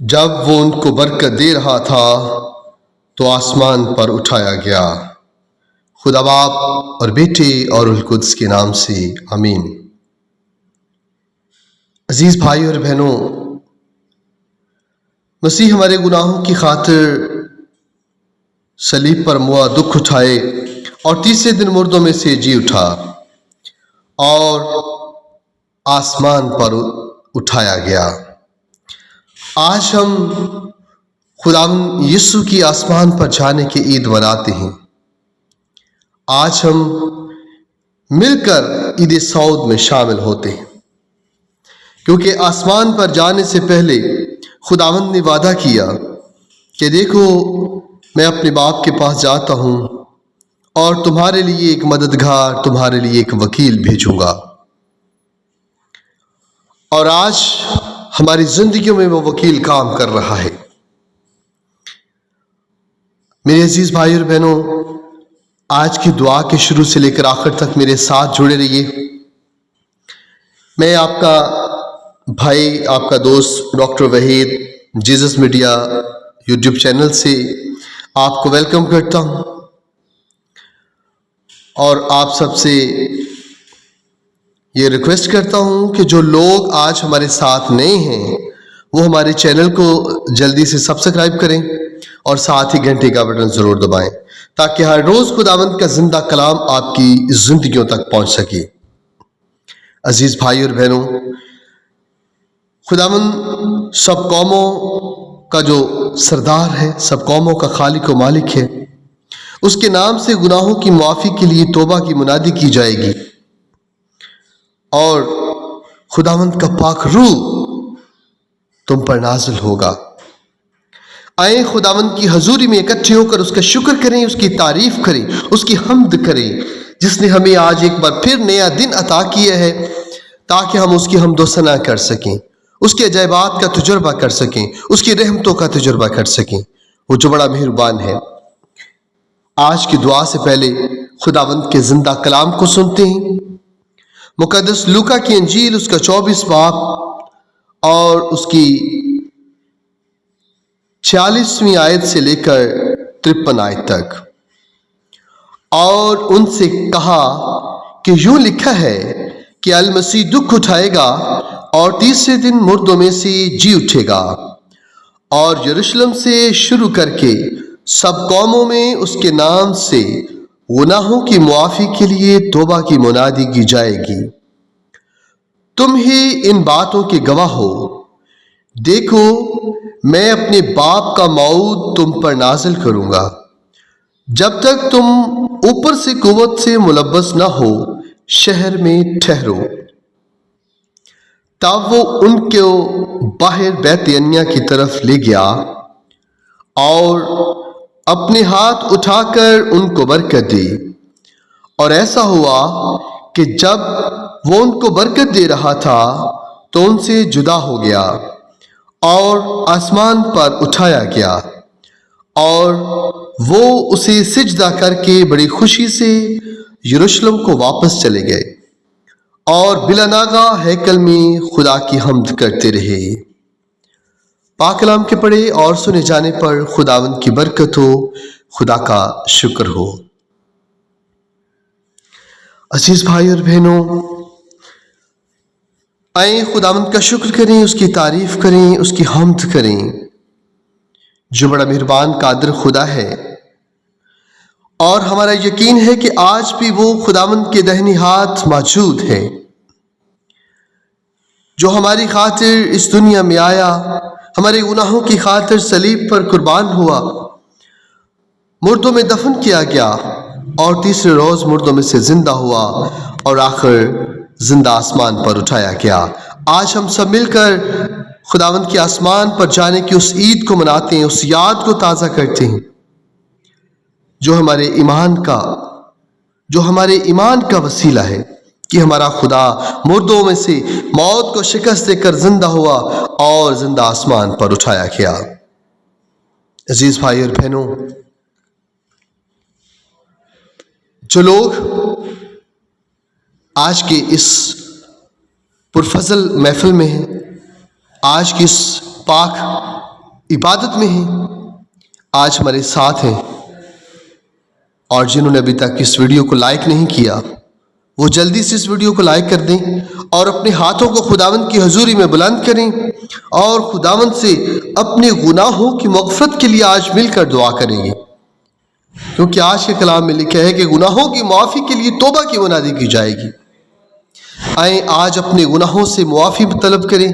جب وہ ان کو برکت دے رہا تھا تو آسمان پر اٹھایا گیا۔ خدا باپ اور بیٹے اور روح القدس کے نام سے آمین۔ عزیز بھائی اور بہنوں، مسیح ہمارے گناہوں کی خاطر صلیب پر موا دکھ اٹھائے اور تیسرے دن مردوں میں سے جی اٹھا اور آسمان پر اٹھایا گیا۔ آج ہم خداوند یسوع کی آسمان پر جانے کی عید مناتے ہیں۔ آج ہم مل کر عید سعود میں شامل ہوتے ہیں، کیونکہ آسمان پر جانے سے پہلے خداوند نے وعدہ کیا کہ دیکھو میں اپنے باپ کے پاس جاتا ہوں اور تمہارے لیے ایک مددگار، تمہارے لیے ایک وکیل بھیجوں گا۔ اور آج ہماری زندگیوں میں وہ وکیل کام کر رہا ہے۔ میرے عزیز بھائی اور بہنوں، آج کی دعا کے شروع سے لے کر آخر تک میرے ساتھ جڑے رہیے۔ میں آپ کا بھائی، آپ کا دوست doctor Waheed Jesus Media YouTube channel سے آپ کو ویلکم کرتا ہوں، اور آپ سب سے یہ ریکویسٹ کرتا ہوں کہ جو لوگ آج ہمارے ساتھ نئے ہیں وہ ہمارے چینل کو جلدی سے سبسکرائب کریں اور ساتھ ہی گھنٹے کا بٹن ضرور دبائیں تاکہ ہر روز خداوند کا زندہ کلام آپ کی زندگیوں تک پہنچ سکے۔ عزیز بھائی اور بہنوں، خداوند سب قوموں کا جو سردار ہے، سب قوموں کا خالق و مالک ہے، اس کے نام سے گناہوں کی معافی کے لیے توبہ کی منادی کی جائے گی اور خداوند کا پاک روح تم پر نازل ہوگا۔ آئیں خداوند کی حضوری میں اکٹھے ہو کر اس کا شکر کریں، اس کی تعریف کریں، اس کی حمد کریں، جس نے ہمیں آج ایک بار پھر نیا دن عطا کیا ہے تاکہ ہم اس کی حمد و ثنا کر سکیں، اس کے عجائبات کا تجربہ کر سکیں، اس کی رحمتوں کا تجربہ کر سکیں۔ وہ جو بڑا مہربان ہے۔ آج کی دعا سے پہلے خداوند کے زندہ کلام کو سنتے ہیں۔ مقدس لوکا کی انجیل، اس کا 24 باب اور اس کی 46ویں آیت سے لے کر 53 آیت تک۔ اور ان سے کہا کہ یوں لکھا ہے کہ المسیح دکھ اٹھائے گا اور تیسرے دن مردوں میں سے جی اٹھے گا، اور یروشلم سے شروع کر کے سب قوموں میں اس کے نام سے گناہوں کی معافی کے لیے توبہ کی منادی کی جائے گی۔ تم ہی ان باتوں کے گواہ ہو۔ دیکھو میں اپنے باپ کا موعود تم پر نازل کروں گا۔ جب تک تم اوپر سے قوت سے ملبس نہ ہو شہر میں ٹھہرو۔ تب وہ ان کو باہر بیت عنیہ کی طرف لے گیا اور اپنے ہاتھ اٹھا کر ان کو برکت دی۔ اور ایسا ہوا کہ جب وہ ان کو برکت دے رہا تھا تو ان سے جدا ہو گیا اور آسمان پر اٹھایا گیا، اور وہ اسے سجدہ کر کے بڑی خوشی سے یروشلم کو واپس چلے گئے اور بلا ناغہ ہیکل میں خدا کی حمد کرتے رہے۔ پاک کلام کے پڑھے اور سنے جانے پر خداوند کی برکت ہو، خدا کا شکر ہو۔ عزیز بھائی اور بہنوں، آئیں خداوند کا شکر کریں، اس کی تعریف کریں، اس کی حمد کریں، جو بڑا مہربان قادر خدا ہے۔ اور ہمارا یقین ہے کہ آج بھی وہ خداوند کے داہنی ہاتھ موجود ہے، جو ہماری خاطر اس دنیا میں آیا، ہمارے گناہوں کی خاطر صلیب پر قربان ہوا، مردوں میں دفن کیا گیا اور تیسرے روز مردوں میں سے زندہ ہوا اور آخر زندہ آسمان پر اٹھایا گیا۔ آج ہم سب مل کر خداوند کے آسمان پر جانے کی اس عید کو مناتے ہیں، اس یاد کو تازہ کرتے ہیں جو ہمارے ایمان کا وسیلہ ہے کہ ہمارا خدا مردوں میں سے موت کو شکست دے کر زندہ ہوا اور زندہ آسمان پر اٹھایا گیا۔ عزیز بھائی اور بہنوں، جو لوگ آج کے اس پرفضل محفل میں ہیں، آج کی اس پاک इबादत में हैं, आज हमारे साथ हैं, और जिन्होंने अभी तक इस वीडियो को लाइक नहीं किया वो जल्दी से इस वीडियो को लाइक कर दें और अपने हाथों को खुदावंद की हजूरी में बुलंद करें और खुदावंद से अपने गुनाहों की मग़फ़िरत के लिए आज मिलकर दुआ करेंगे, क्योंकि आज के कलाम में लिखा है कि गुनाहों की माफ़ी के लिए तौबा की मुनादी की जाएगी। आए आज अपने गुनाहों से मुआफ़ी तलब करें,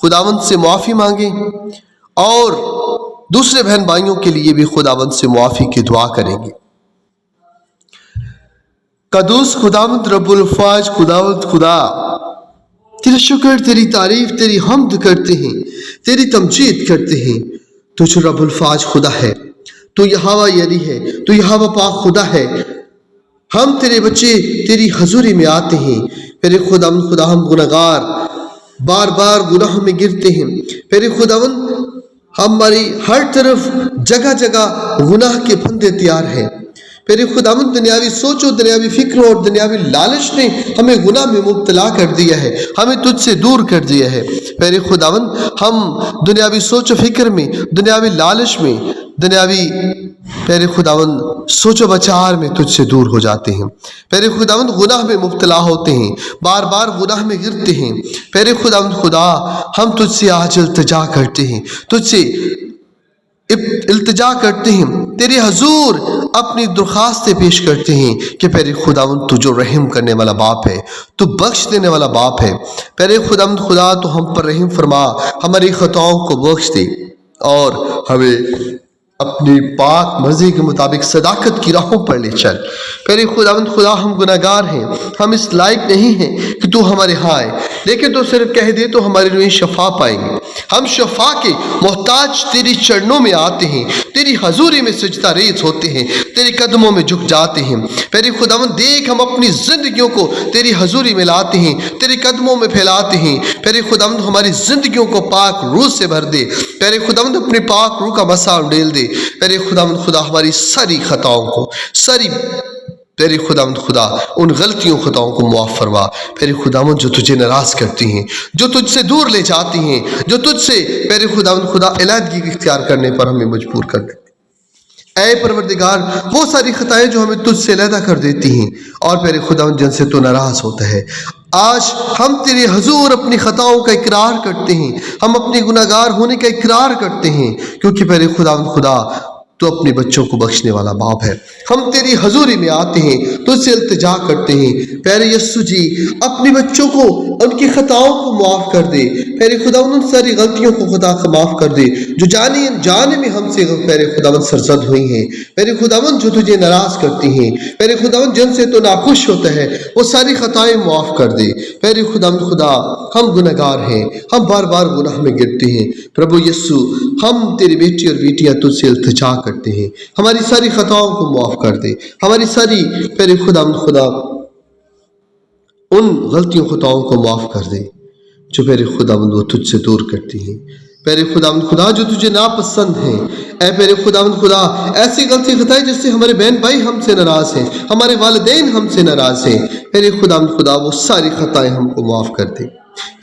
खुदावंद से मुआफ़ी मांगें और दूसरे बहन भाइयों के लिए भी खुदावंद से मुआफ़ी की दुआ करेंगे। कदूस खुदावंद रब्बुल फ़ाज खुदावंद खुदा, तेरा शुक्र, तेरी तारीफ, तेरी हम्द करते हैं, तेरी तमजीद करते हैं। तू जो रब्बुल फ़ाज खुदा है, तू यहोवा यरी है, तू यहोवा पाक खुदा है। हम तेरे बच्चे तेरी हजूरी में आते हैं। मेरे खुदावंद खुदा, हम गुनहगार बार बार गुनाह में गिरते हैं। मेरे खुदावंद हमारी हर तरफ जगह जगह गुनाह के फंदे तैयार हैं। मेरे खुदावंद दुनियावी सोचो, दुनियावी फिक्रों और दुनियावी लालच ने हमें गुनाह में मुब्तला कर दिया है, हमें तुझसे दूर कर दिया है। मेरे खुदावंद हम दुनियावी सोचो फिक्र में, दुनियावी लालच में, दुनियावी मेरे खुदावंद सोचो बचार में तुझसे दूर हो जाते हैं। मेरे खुदावंद गुनाह में मुब्तला होते हैं, बार बार गुनाह में गिरते हैं। मेरे खुदावंद खुदा, हम तुझसे आज इल्तिजा करते हैं, तुझसे इल्तिजा करते हैं, तेरे हजूर अपनी दरख्वास्तें पेश करते हैं कि मेरे खुदावंद तू जो रहम करने वाला बाप है, तू बख्श देने वाला बाप है। मेरे खुदावंद खुदा, तो हम पर रहम फरमा, हमारी खताओं को बख्श दे और हमें अपनी पाक मर्जी के मुताबिक सदाकत की राहों पर ले चल। मेरे खुदावंद खुदा, हम गुनाहगार हैं, हम इस लायक नहीं हैं कि तू हमारे यहाँ आए, लेकिन तो सिर्फ कह दे तो हमारे लिए शफा पाएंगे। हम शफा के मोहताज तेरी चरणों में आते हैं, तेरी हजूरी में सजदा रेज़ होते हैं, तेरे कदमों में झुक जाते हैं। मेरे खुदावंद देख, हम अपनी जिंदगियों को तेरी हजूरी में लाते हैं, तेरे कदमों में फैलाते हैं। मेरे खुदावंद हमारी जिंदगियों को पाक रूह से भर दे। मेरे खुदावंद अपने पाक रूह का मसा उंडेल दे। मेरे खुदावंद खुदा, हमारी सारी खताओं को, सारी मेरे खुदावंद खुदा उन गलतियों खताओं को मुआफ़ फरमा। मेरे खुदावंद जो तुझे नाराज़ करती हैं, जो तुझसे दूर ले जाती हैं, जो तुझसे मेरे खुदावंद खुदा अलहदगी इख्तियार करने पर हमें मजबूर कर देती। ऐ परवरदिगार, वो सारी खताएं जो हमें तुझसे अलहदा कर देती हैं और मेरे खुदावंद जिनसे तो नाराज़ होता है, आज हम तेरे हजूर अपनी खताओं का इकरार करते हैं, हम अपने गुनाहगार होने का इकरार करते हैं, क्योंकि मेरे खुदावंद खुदा तो अपने बच्चों को बख्शने वाला बाप है। हम तेरी हजूरी में आते हैं, तुझसे इल्तिजा करते हैं। प्यारे यस्सु जी, अपने बच्चों को उनकी खताओं को माफ़ कर दे। प्यारे खुदावंद उन सारी गलतियों को खुदा का माफ़ कर दे जो जाने अनजाने में हमसे प्यारे खुदावंद सरजद हुई हैं। मेरे खुदावंद जो तुझे नाराज़ करती हैं, मेरे खुदावंद जिनसे तो नाखुश होता है, वो सारी खताएं माफ़ कर दे। मेरे खुदावंद खुदा, हम गुनहगार हैं, हम बार बार गुनाह में गिरते हैं। प्रभु यस्सु, हम तेरी बेटी और बेटियां तुझसे इल्तिजा करते हैं, हमारी सारी खताओं को माफ़ कर दे, हमारी सारी मेरे खुदावंद खुदा उन गलतियों खताओं को माफ़ कर दे जो मेरे खुदावंद वो तुझसे दूर करती हैं। मेरे खुदावंद खुदा, जो तुझे नापसंद हैं, ऐ मेरे खुदावंद खुदा, ऐसी गलती खताएं जिससे हमारे बहन भाई हमसे नाराज़ हैं, हमारे वालिदैन हमसे नाराज़ हैं। मेरे खुदावंद खुदा, वो सारी खताएं हमको माफ़ कर दे।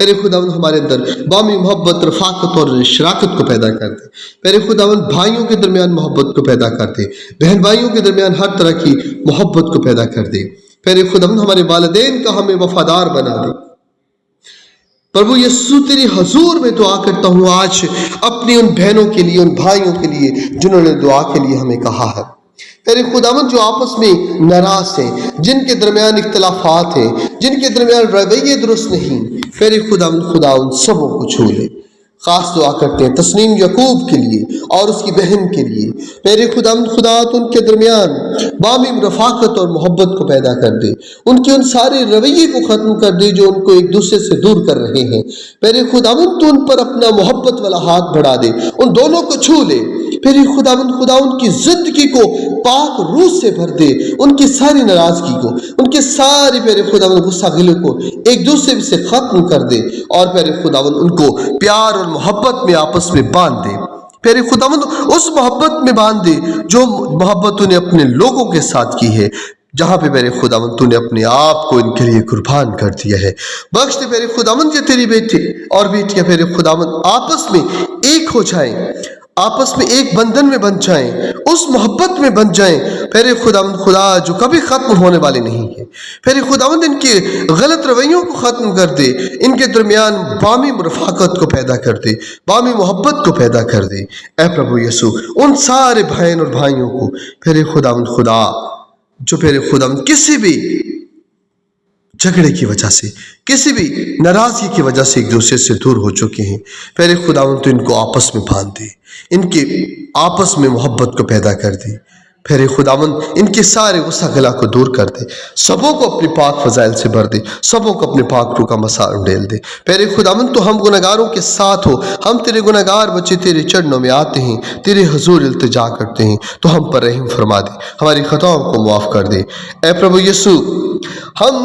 मेरे खुदावंद हमारे अंदर बामी मोहब्बत, रफ़ाक़त और शराकत को पैदा कर दे। मेरे खुदावंद भाइयों के दरमियान मोहब्बत को पैदा कर दे, बहन भाइयों के दरमियान हर तरह की मोहब्बत को पैदा कर दे। मेरे खुदावंद हमारे वालिदैन का हमें वफादार बना दे। प्रभु यस्सु, तेरी हजूर में दुआ करता हूँ आज अपनी उन बहनों के लिए, उन भाइयों के लिए जिन्होंने दुआ के लिए हमें कहा है। मेरे खुदावंद जो आपस में नाराज हैं, जिनके दरमियान इख्तलाफात हैं, जिनके दरमियान रवैये दुरुस्त नहीं, मेरे खुदावंद खुदा उन सबों को छू ले। खास दुआ करते हैं तस्नीम यकूब के लिए और उसकी बहन के लिए। मेरे खुदावंद खुदा, तो उनके दरमियान बामी रफ़ाक़त और मोहब्बत को पैदा कर दे, उनके उन सारे रवैये को ख़त्म कर दे जो उनको एक दूसरे से दूर कर रहे हैं। मेरे खुदावंद, तो उन पर अपना मोहब्बत वाला हाथ बढ़ा दे, उन दोनों को छू ले। मेरे खुदावंद खुदा, उनकी जिंदगी को पाक रूह से भर दे, उनकी सारी नाराजगी को, उनके सारे मेरे खुदावंद गुस्सा गिले को एक दूसरे से खत्म कर दे और मेरे खुदावंद उनको प्यार और मोहब्बत में आपस में बांध दे। मेरे खुदावंद उस मोहब्बत में बांध दे जो मोहब्बत तूने अपने लोगों के साथ की है, जहां पे मेरे खुदावंद तूने अपने आप को इनके लिए कुर्बान कर दिया है। बख्श दे मेरे खुदावंद, ये तेरी बेटे और बेटियां मेरे खुदावंद आपस में एक हो जाएं आपस में एक बंधन में बन जाएं, उस मोहब्बत में बन जाएं प्यारे खुदावंद खुदा, जो कभी ख़त्म होने वाली नहीं है। प्यारे खुदावंद इनके गलत रवैयों को ख़त्म कर दे, इनके दरमियान बामी रफ़ाक़त को पैदा कर दे, बामी मोहब्बत को पैदा कर दे। ऐ प्रभु यीशु, उन सारे बहन और भाइयों को प्यारे खुदावंद खुदा, जो प्यारे खुदावंद किसी भी झगड़े की वजह से, किसी भी नाराज़गी की वजह से एक दूसरे से दूर हो चुके हैं, प्यारे खुदावंद तो इनको आपस में बांध दे, इनके आपस में मोहब्बत को पैदा कर दे। प्यारे खुदावंद इनके सारे गुस्सा गला को दूर कर दे, सबों को अपने पाक फजाइल से भर दे, सबों को अपने पाक रूह का मसा उंडेल दे। प्यारे खुदावंद तो हम गुनहगारों के साथ हो, हम तेरे गुनहगार बच्चे तेरे चरणों में आते हैं, तेरे हुजूर इल्तिजा करते हैं, तो हम पर रहम फरमा दे, हमारी खताओं को माफ़ कर दे। ऐ प्रभु यीशु, हम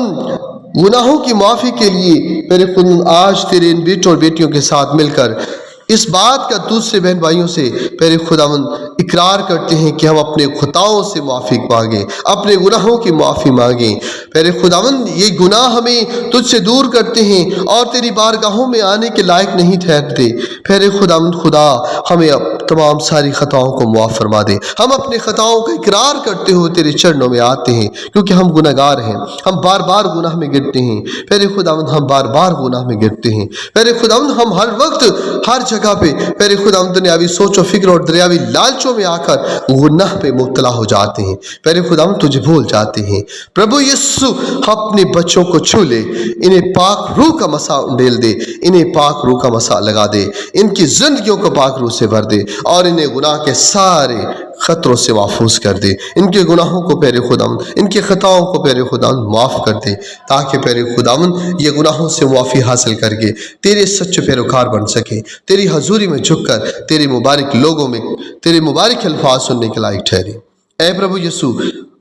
गुनाहों की माफ़ी के लिए मेरे खुद आज तेरे इन बेटों और बेटियों के साथ मिलकर इस बात का दूसरे बहन भाइयों से प्यारे खुदावंद इकरार करते हैं कि हम अपने खताओं से माफ़ी मांगें, अपने गुनाहों की माफ़ी मांगें। प्यारे खुदावंद ये गुनाह हमें तुझसे दूर करते हैं और तेरी बारगाहों में आने के लायक नहीं ठहरते। प्यारे खुदावंद खुदा, हमें अब तमाम सारी खताओं को मुआफ़ फरमा दे। हम अपने खताओं का इकरार करते हुए तेरे चरणों में आते हैं, क्योंकि हम गुनहगार हैं, हम बार बार गुनाह में गिरते हैं। प्यारे खुदावंद हम बार बार गुनाह में गिरते हैं। प्यारे खुदावंद हम हर वक्त हर जगह पे प्यारे खुदावंद दुनियावी सोचो फिक्र और दरियावी लालचों में आकर गुनाह पे मुब्तला हो जाते हैं। प्यारे खुदावंद तुझे भूल जाते हैं। प्रभु यीशु अपने बच्चों को छू ले, इन्हें पाक रूह का मसा उंडेल दे, इन्हें पाक रूह का मसा लगा दे, इनकी जिंदगियों को पाक रूह से भर दे और इन्हें गुनाह के सारे खतरों से महफूज कर दे। इनके गुनाहों को प्यारे खुदावंद, इनके खताओं को प्यारे खुदावंद माफ़ कर दे, ताकि प्यारे खुदावंद ये गुनाहों से मुआफ़ी हासिल करके तेरे सच्चे पैरोकार बन सके, तेरी हजूरी में झुककर तेरे मुबारक लोगों में तेरे मुबारक अल्फाज सुनने के लायक ठहरे। ऐ प्रभु यीशु,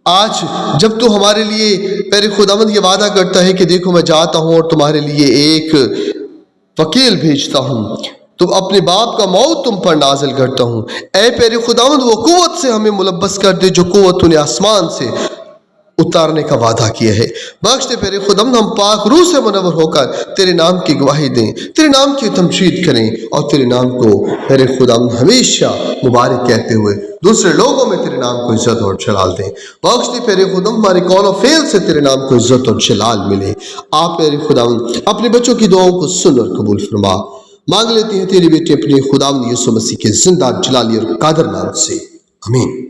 आज जब तू हमारे लिए प्यारे खुदावंद ये वादा करता है कि देखो मैं जाता हूँ और तुम्हारे लिए एक वकील भेजता हूँ, तो अपने बाप का मौत तुम पर नाजिल करता हूँ। ऐ प्यारे खुदावंद वो कुव्वत से हमें मुलब्बस कर दे जो कुव्वत तूने आसमान से उतारने का वादा किया है। बख्श दे प्यारे खुदावंद, हम पाक रूह से मुनव्वर होकर तेरे नाम की गवाही दें, तेरे नाम की तमजीद करें और तेरे नाम को प्यारे खुदावंद हमेशा मुबारक कहते हुए दूसरे लोगों में तेरे नाम को इज्जत और जलाल दें। बख्श दे प्यारे खुदावंद, हमारे कौल और फेल से तेरे नाम को इज्जत और जलाल मिले। आप प्यारे खुदावंद अपने बच्चों की दुआओं को सुन और कबूल फरमा। मांग लेते हैं तेरी बेटे अपने खुदावंद यीशु मसीह के जिंदा जलाली और कादर नाम से, आमीन।